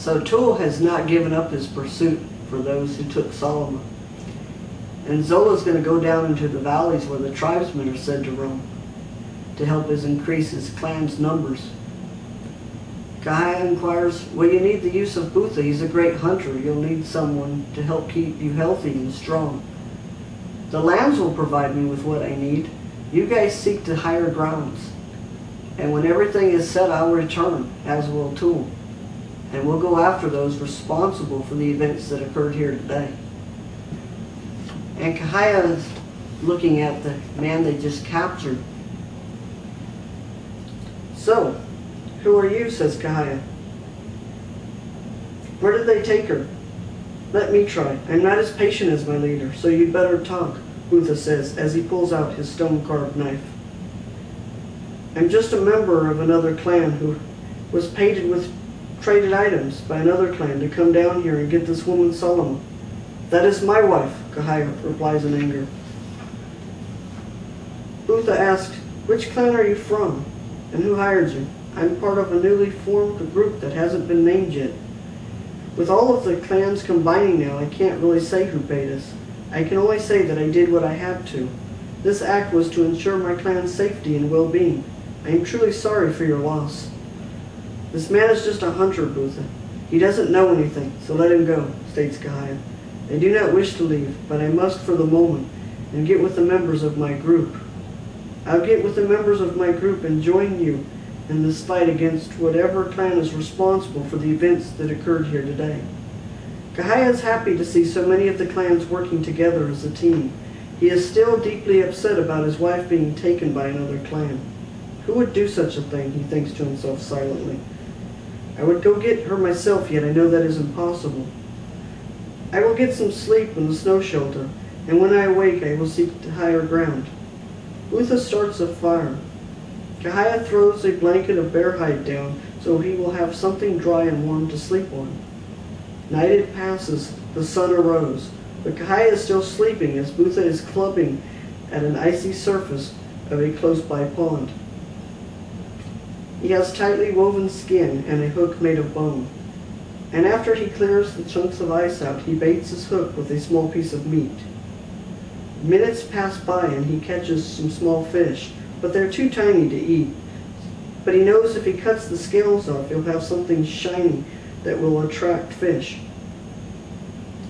So Tool has not given up his pursuit for those who took Solomon. And Zola's going to go down into the valleys where the tribesmen are said to roam to help increase his clan's numbers. Kahaya inquires, will you need the use of Butha? He's a great hunter. You'll need someone to help keep you healthy and strong. The lands will provide me with what I need. You guys seek to higher grounds. And when everything is set, I'll return, as will Tool. And we'll go after those responsible for the events that occurred here today. And Kahaya is looking at the man they just captured. So, who are you, says Kahaya. Where did they take her? Let me try. I'm not as patient as my leader, so you'd better talk, Butha says as he pulls out his stone-carved knife. I'm just a member of another clan who was paid with traded items by another clan to come down here and get this woman Solomon. That is my wife, Kahaya replies in anger. Butha asked, which clan are you from, and who hired you? I'm part of a newly formed group that hasn't been named yet. With all of the clans combining now, I can't really say who paid us. I can only say that I did what I had to. This act was to ensure my clan's safety and well-being. I am truly sorry for your loss. This man is just a hunter, Butha. He doesn't know anything, so let him go, states Kahaya. I do not wish to leave, but I must for the moment, and get with the members of my group. I'll get with the members of my group and join you in this fight against whatever clan is responsible for the events that occurred here today. Kahaya is happy to see so many of the clans working together as a team. He is still deeply upset about his wife being taken by another clan. Who would do such a thing, he thinks to himself silently. I would go get her myself, yet I know that is impossible. I will get some sleep in the snow shelter, and when I awake I will seek higher ground. Butha starts a fire. Kahaya throws a blanket of bear hide down so he will have something dry and warm to sleep on. Night it passes, the sun arose, but Kahaya is still sleeping as Butha is clubbing at an icy surface of a close-by pond. He has tightly woven skin and a hook made of bone. And after he clears the chunks of ice out, he baits his hook with a small piece of meat. Minutes pass by and he catches some small fish, but they're too tiny to eat. But he knows if he cuts the scales off, he'll have something shiny that will attract fish.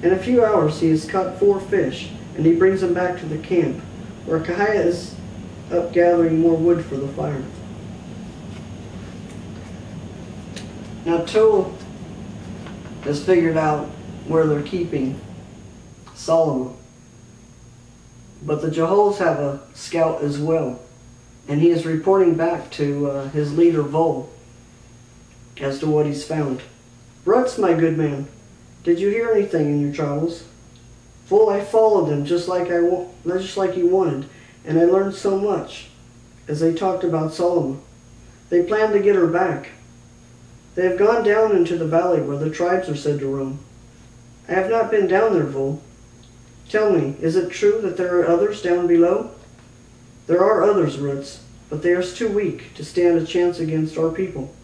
In a few hours, he has caught 4 fish, and he brings them back to the camp, where Kahaya is up gathering more wood for the fire. Now Tool has figured out where they're keeping Solomon. But the Jehols have a scout as well, and he is reporting back to his leader Vol as to what he's found. Ruts, my good man, did you hear anything in your travels? Vol, I followed them just like you wanted, and I learned so much as they talked about Solomon. They plan to get her back. They have gone down into the valley where the tribes are said to roam. I have not been down there, Vol. Tell me, is it true that there are others down below? There are others, Ruts, but they are too weak to stand a chance against our people.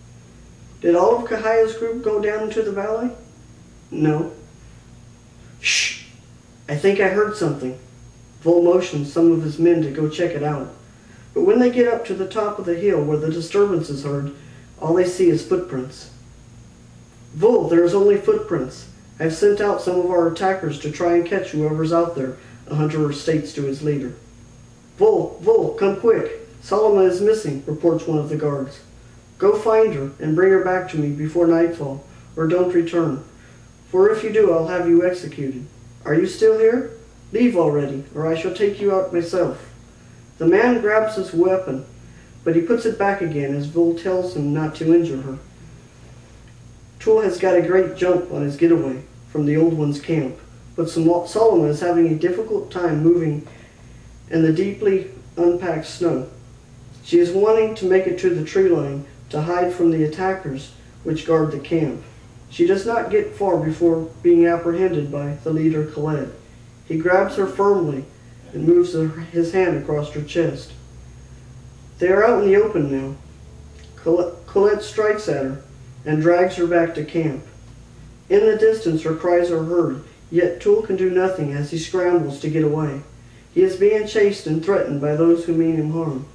Did all of Kahaya's group go down into the valley? No. Shh! I think I heard something. Vol motions some of his men to go check it out. But when they get up to the top of the hill where the disturbance is heard, all they see is footprints. Vol, there is only footprints. I've sent out some of our attackers to try and catch whoever's out there, a hunter states to his leader. Vol, come quick. Solomon is missing, reports one of the guards. Go find her and bring her back to me before nightfall, or don't return. For if you do, I'll have you executed. Are you still here? Leave already, or I shall take you out myself. The man grabs his weapon, but he puts it back again as Vol tells him not to injure her. Tool has got a great jump on his getaway from the old one's camp, but Solomon is having a difficult time moving in the deeply unpacked snow. She is wanting to make it to the tree line to hide from the attackers which guard the camp. She does not get far before being apprehended by the leader Khaled. He grabs her firmly and moves his hand across her chest. They are out in the open now. Colette strikes at her and drags her back to camp. In the distance her cries are heard, yet Tool can do nothing as he scrambles to get away. He is being chased and threatened by those who mean him harm.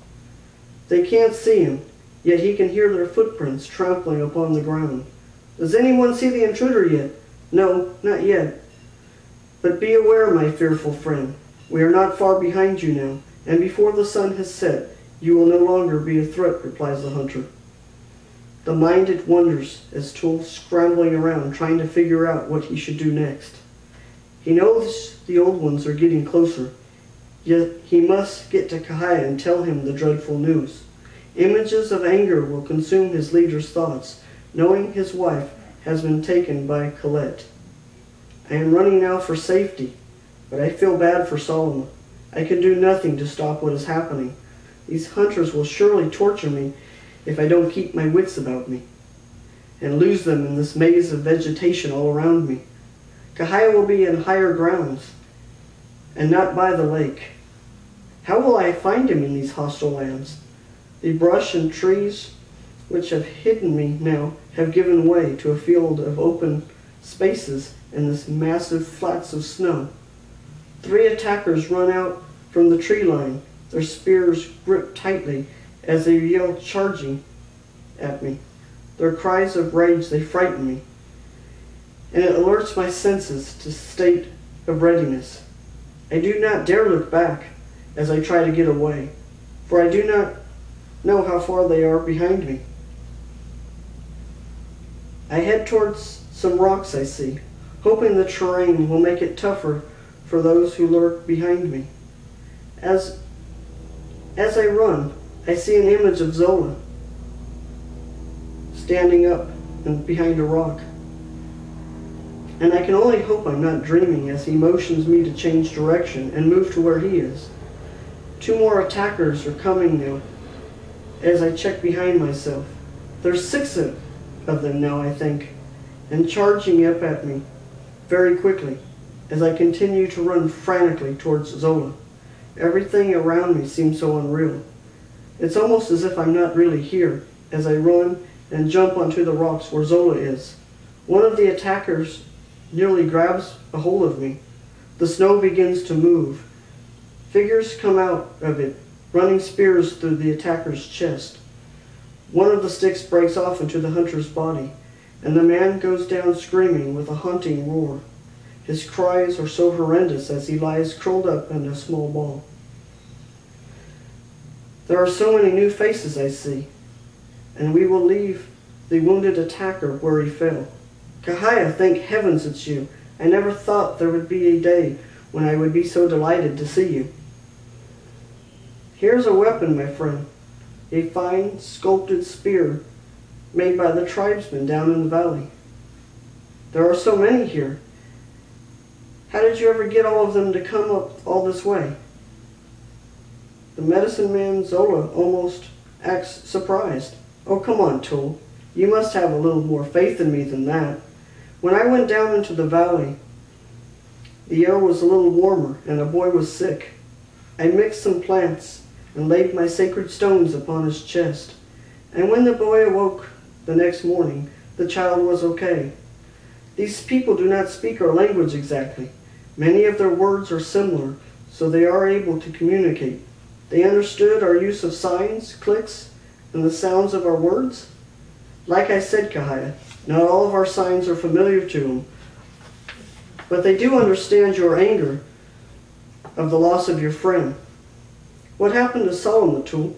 They can't see him, yet he can hear their footprints trampling upon the ground. Does anyone see the intruder yet? No, not yet. But be aware, my fearful friend. We are not far behind you now, and before the sun has set, you will no longer be a threat, replies the hunter. The mind it wonders as Tool scrambling around trying to figure out what he should do next. He knows the old ones are getting closer, yet he must get to Kahaya and tell him the dreadful news. Images of anger will consume his leader's thoughts, knowing his wife has been taken by Colette. I am running now for safety, but I feel bad for Solomon. I can do nothing to stop what is happening. These hunters will surely torture me if I don't keep my wits about me and lose them in this maze of vegetation all around me. Kahaya will be in higher grounds and not by the lake. How will I find him in these hostile lands? The brush and trees which have hidden me now have given way to a field of open spaces and this massive flats of snow. 3 attackers run out from the tree line, their spears gripped tightly as they yell charging at me. Their cries of rage, they frighten me, and it alerts my senses to a state of readiness. I do not dare look back as I try to get away, for I do not know how far they are behind me. I head towards some rocks I see, hoping the terrain will make it tougher for those who lurk behind me. As I run, I see an image of Zola standing up and behind a rock. And I can only hope I'm not dreaming as he motions me to change direction and move to where he is. 2 more attackers are coming now as I check behind myself. There's 6 of them now, I think, and charging up at me very quickly as I continue to run frantically towards Zola. Everything around me seems so unreal. It's almost as if I'm not really here as I run and jump onto the rocks where Zola is. One of the attackers nearly grabs a hold of me. The snow begins to move. Figures come out of it, running spears through the attacker's chest. One of the sticks breaks off into the hunter's body, and the man goes down screaming with a haunting roar. His cries are so horrendous as he lies curled up in a small ball. There are so many new faces I see, and we will leave the wounded attacker where he fell. Kahaya, thank heavens it's you. I never thought there would be a day when I would be so delighted to see you. Here's a weapon, my friend, a fine sculpted spear made by the tribesmen down in the valley. There are so many here. How did you ever get all of them to come up all this way? The medicine man Zola almost acts surprised. Oh, come on, Tool. You must have a little more faith in me than that. When I went down into the valley, the air was a little warmer and a boy was sick. I mixed some plants and laid my sacred stones upon his chest. And when the boy awoke the next morning, the child was okay. These people do not speak our language exactly. Many of their words are similar, so they are able to communicate. They understood our use of signs, clicks, and the sounds of our words. Like I said, Kahaya, not all of our signs are familiar to them, but they do understand your anger of the loss of your friend. What happened to Solomon, Tool?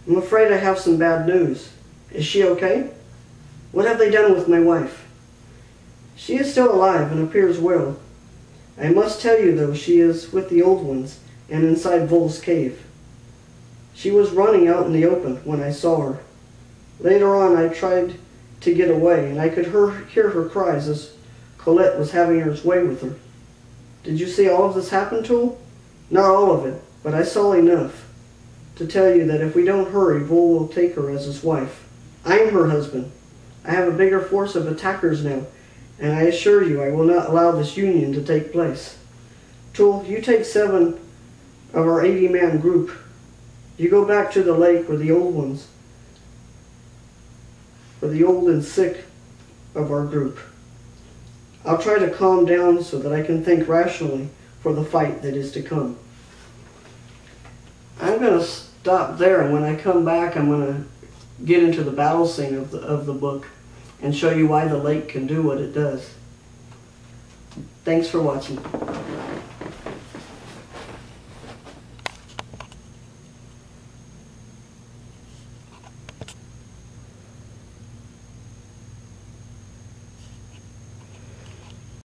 I'm afraid I have some bad news. Is she okay? What have they done with my wife? She is still alive and appears well. I must tell you, though, she is with the old ones and inside Vol's cave. She was running out in the open when I saw her. Later on, I tried to get away, and I could hear her cries as Colette was having her way with her. Did you see all of this happen, Tool? Not all of it, but I saw enough to tell you that if we don't hurry, Vol will take her as his wife. I'm her husband. I have a bigger force of attackers now, and I assure you I will not allow this union to take place. Tool, you take 7 of our 80-man group. You go back to the lake where the old and sick of our group. I'll try to calm down so that I can think rationally for the fight that is to come. I'm going to stop there, and when I come back, I'm going to get into the battle scene of the book and show you why the lake can do what it does. Thanks for watching.